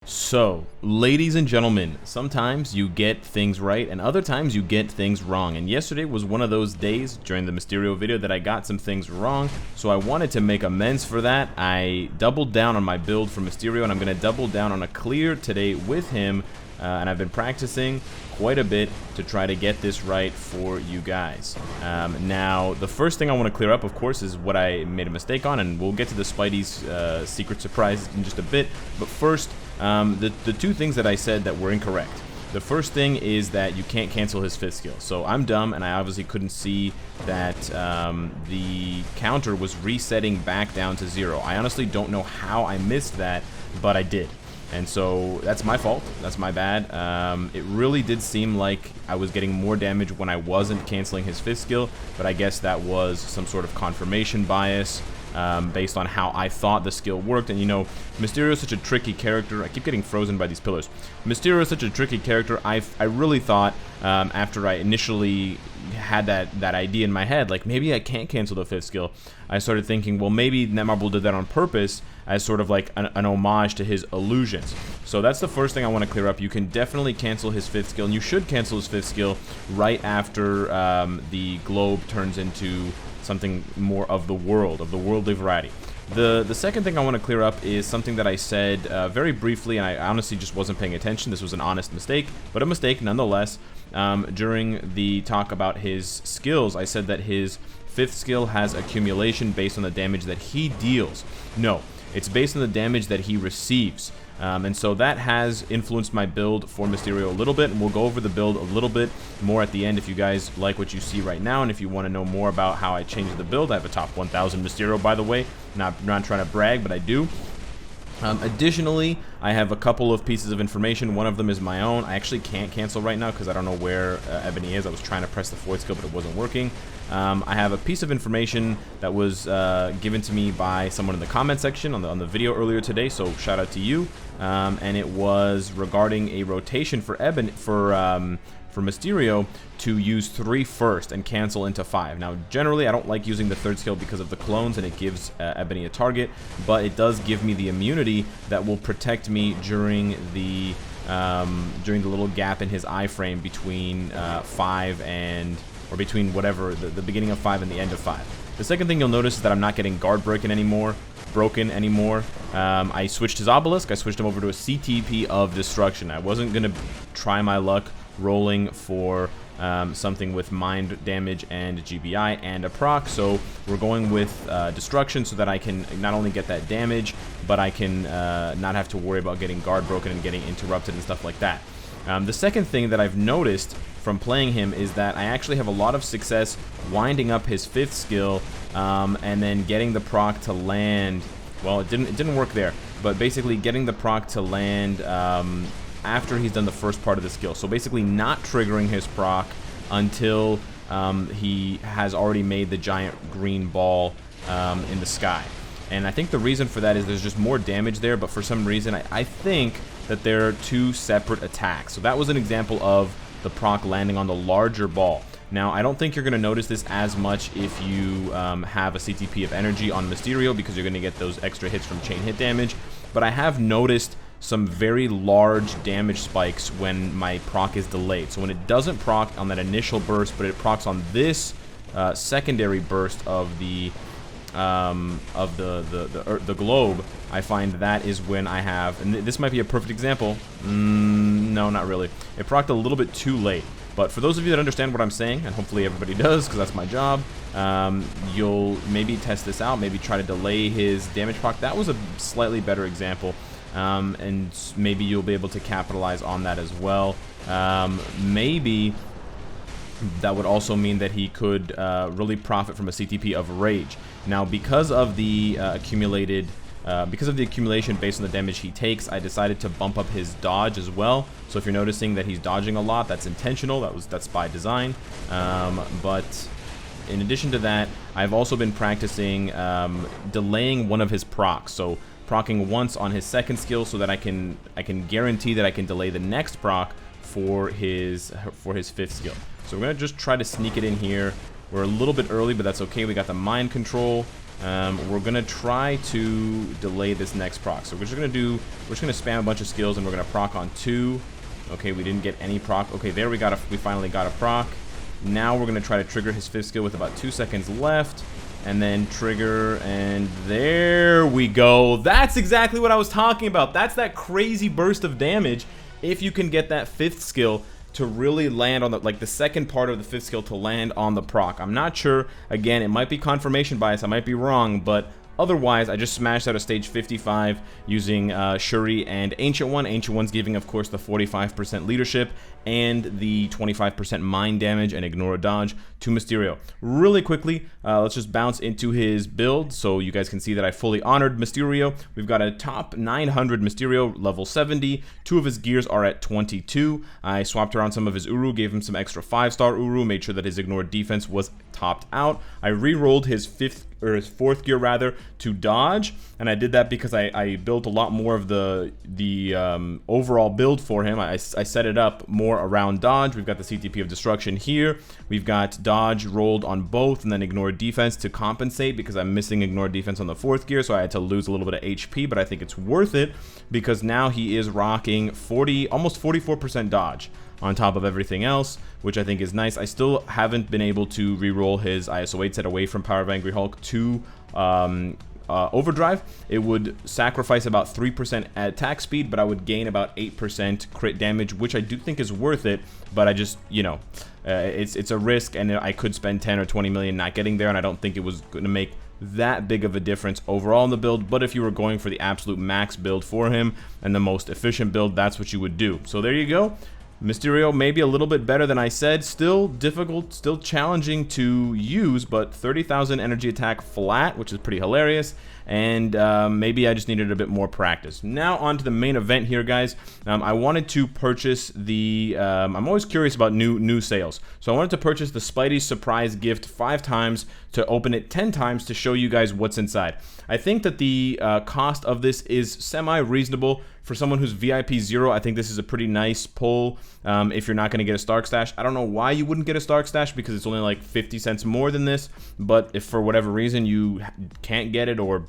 So, ladies and gentlemen, sometimes you get things right and other times you get things wrong. And yesterday was one of those days during the Mysterio video that I got some things wrong. So I wanted to make amends for that. I doubled down on my build for Mysterio and I'm going to double down on a clear today with him. And I've been practicing quite a bit to try to get this right for you guys. Now, the first thing I want to clear up, of course, is what I made a mistake on, and we'll get to the Spidey's secret surprise in just a bit. But first, the two things that I said that were incorrect. The first thing is that you can't cancel his fifth skill. So I'm dumb, and I obviously couldn't see that the counter was resetting back down to 0. I honestly don't know how I missed that, but I did. And so that's my fault. That's my bad. It really did seem like I was getting more damage when I wasn't canceling his fifth skill, but I guess that was some sort of confirmation bias based on how I thought the skill worked. And you know, Mysterio is such a tricky character. I keep getting frozen by these pillars. Mysterio is such a tricky character. I really thought after I initially had that idea in my head, like maybe I can't cancel the fifth skill, I started thinking, well, maybe Netmarble did that on purpose as sort of like an homage to his illusions. So that's the first thing I want to clear up. You can definitely cancel his fifth skill, and you should cancel his fifth skill right after the globe turns into something more of the worldly variety. The second thing I want to clear up is something that I said very briefly, and I honestly just wasn't paying attention. This was an honest mistake, but a mistake nonetheless. During the talk about his skills, I said that his fifth skill has accumulation based on the damage that he deals. No, it's based on the damage that he receives. And so that has influenced my build for Mysterio a little bit, and we'll go over the build a little bit more at the end if you guys like what you see right now. And if you want to know more about how I changed the build, I have a top 1000 Mysterio, by the way. Not trying to brag, but I do. Additionally, I have a couple of pieces of information. One of them is my own. I actually can't cancel right now because I don't know where Ebony is. I was trying to press the fourth skill, but it wasn't working. I have a piece of information that was given to me by someone in the comment section on the video earlier today, so shout out to you. And it was regarding a rotation for Mysterio to use 3 first and cancel into 5. Now, generally, I don't like using the third skill because of the clones and it gives Ebony a target, but it does give me the immunity that will protect me during the little gap in his iframe between 5 and, or between whatever, the beginning of 5 and the end of 5. The second thing you'll notice is that I'm not getting guard broken anymore. I switched his obelisk. I switched him over to a CTP of destruction. I wasn't going to try my luck rolling for something with mind damage and GBI and a proc, so we're going with destruction so that I can not only get that damage, but I can not have to worry about getting guard broken and getting interrupted and stuff like that. The second thing that I've noticed from playing him is that I actually have a lot of success winding up his fifth skill and then getting the proc to land. Well, it didn't work there, but basically getting the proc to land after he's done the first part of the skill. So basically not triggering his proc until he has already made the giant green ball in the sky. And I think the reason for that is there's just more damage there, but for some reason I think that there are 2 separate attacks. So that was an example of the proc landing on the larger ball. Now, I don't think you're going to notice this as much if you have a CTP of energy on Mysterio, because you're going to get those extra hits from chain hit damage, but I have noticed some very large damage spikes when my proc is delayed. So when it doesn't proc on that initial burst, but it procs on this secondary burst of the globe, I find that is when I have, and this might be a perfect example. No, not really. It procced a little bit too late. But for those of you that understand what I'm saying, and hopefully everybody does, because that's my job, you'll maybe test this out, maybe try to delay his damage proc. That was a slightly better example. And maybe you'll be able to capitalize on that as well. Maybe that would also mean that he could really profit from a CTP of Rage. Now, because of the accumulation based on the damage he takes, I decided to bump up his dodge as well. So if you're noticing that he's dodging a lot, that's intentional. That's by design. But in addition to that, I've also been practicing delaying one of his procs. So procking once on his second skill so that I can guarantee that I can delay the next proc for his fifth skill. So we're gonna just try to sneak it in here. We're a little bit early, but that's okay. We got the mind control. we're gonna try to delay this next proc. So we're just gonna spam a bunch of skills, and we're gonna proc on 2. Okay, we didn't get any proc. Okay, there we finally got a proc. Now we're gonna try to trigger his 5th skill with about 2 seconds left, and then trigger, and there we go. That's exactly what I was talking about. That's that crazy burst of damage if you can get that 5th skill to really land on the, like the second part of the 5th skill to land on the proc. I'm not sure. Again, it might be confirmation bias. I might be wrong, but otherwise, I just smashed out a stage 55 using Shuri and Ancient One. Ancient One's giving, of course, the 45% leadership and the 25% mind damage and ignore a dodge to Mysterio. Really quickly, let's just bounce into his build so you guys can see that I fully honored Mysterio. We've got a top 900 Mysterio, level 70. 2 of his gears are at 22. I swapped around some of his Uru, gave him some extra 5-star Uru, made sure that his ignored defense was topped out. I re-rolled his 4th gear rather to dodge, and I did that because I built a lot more of the overall build for him. I set it up more around dodge. We've got the CTP of destruction here. We've got dodge rolled on both, and then ignored defense to compensate because I'm missing ignored defense on the 4th gear, so I had to lose a little bit of HP, but I think it's worth it because now he is rocking almost 44% dodge on top of everything else, which I think is nice. I still haven't been able to re-roll his ISO 8 set away from Power of Angry Hulk to Overdrive. It would sacrifice about 3% attack speed, but I would gain about 8% crit damage, which I do think is worth it, but I just, you know, it's a risk, and I could spend 10 or 20 million not getting there, and I don't think it was going to make that big of a difference overall in the build. But if you were going for the absolute max build for him and the most efficient build, that's what you would do. So there you go. Mysterio maybe a little bit better than I said. Still difficult, still challenging to use, but 30,000 energy attack flat, which is pretty hilarious. And maybe I just needed a bit more practice. Now on to the main event here, guys. I wanted to purchase the... I'm always curious about new sales. So I wanted to purchase the Spidey's surprise gift 5 times to open it 10 times to show you guys what's inside. I think that the cost of this is semi-reasonable. For someone who's VIP 0, I think this is a pretty nice pull if you're not going to get a Stark Stash. I don't know why you wouldn't get a Stark Stash because it's only like 50 cents more than this, but if for whatever reason you can't get it or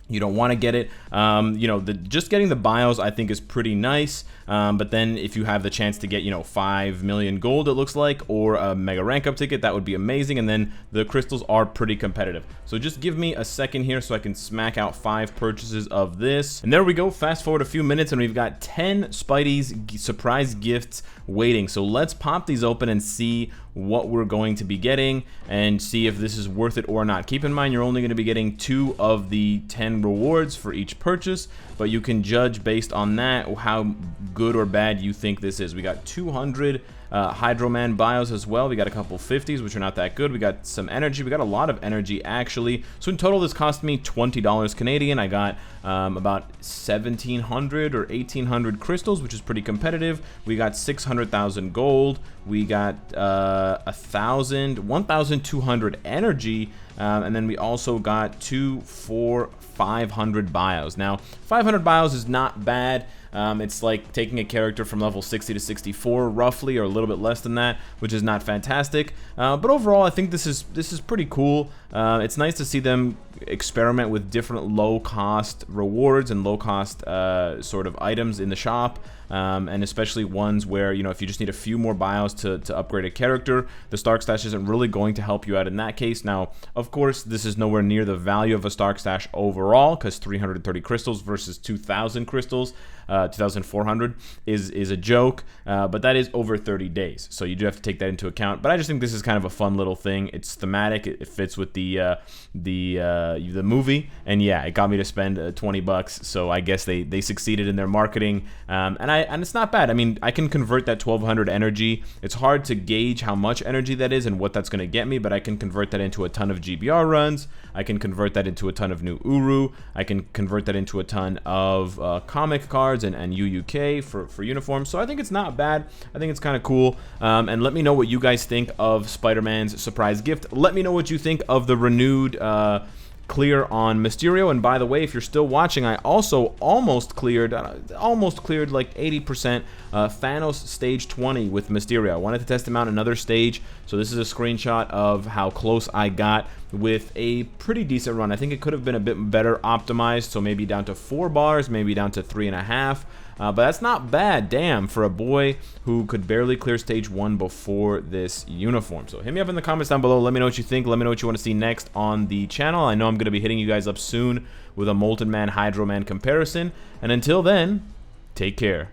you don't want to get it, you know, just getting the bios I think is pretty nice, but then if you have the chance to get, you know, 5 million gold, it looks like, or a mega rank up ticket, that would be amazing. And then the crystals are pretty competitive, so just give me a second here so I can smack out 5 purchases of this. And there we go. Fast forward a few minutes and we've got 10 Spidey's surprise gifts waiting. So let's pop these open and see what we're going to be getting and see if this is worth it or not. Keep in mind you're only going to be getting 2 of the 10 rewards for each purchase, but you can judge based on that how good or bad you think this is. We got 200 Hydro-Man bios as well. We got a couple 50s, which are not that good. We got some energy. We got a lot of energy, actually. So in total, this cost me $20 Canadian. I got about 1,700 or 1,800 crystals, which is pretty competitive. We got 600,000 gold. We got 1,200 energy. And then we also got 500 bios. Now, 500 bios is not bad. It's like taking a character from level 60 to 64 roughly, or a little bit less than that, which is not fantastic. But overall, I think this is pretty cool. It's nice to see them experiment with different low-cost rewards and low-cost sort of items in the shop. And especially ones where, you know, if you just need a few more bios to upgrade a character, the Stark Stash isn't really going to help you out in that case. Now, of course, this is nowhere near the value of a Stark Stash overall, because 330 crystals versus 2,000 crystals, 2,400 is a joke, but that is over 30 days, so you do have to take that into account. But I just think this is kind of a fun little thing. It's thematic. It fits with the movie, and yeah, it got me to spend 20 bucks. So I guess they succeeded in their marketing, and it's not bad. I mean, I can convert that 1,200 energy. It's hard to gauge how much energy that is and what that's going to get me, but I can convert that into a ton of GBR runs. I can convert that into a ton of new Uru. I can convert that into a ton of comic cards and UUK for uniforms. So I think it's not bad. I think it's kind of cool. And let me know what you guys think of Spider-Man's surprise gift. Let me know what you think of the renewed clear on Mysterio. And by the way, if you're still watching, I also almost cleared like 80% Thanos stage 20 with Mysterio. I wanted to test him out another stage, so this is a screenshot of how close I got with a pretty decent run. I think it could have been a bit better optimized, so maybe down to 4 bars, maybe down to 3.5. But that's not bad, damn, for a boy who could barely clear stage 1 before this uniform. So hit me up in the comments down below. Let me know what you think. Let me know what you want to see next on the channel. I know I'm going to be hitting you guys up soon with a Molten Man, Hydro Man comparison. And until then, take care.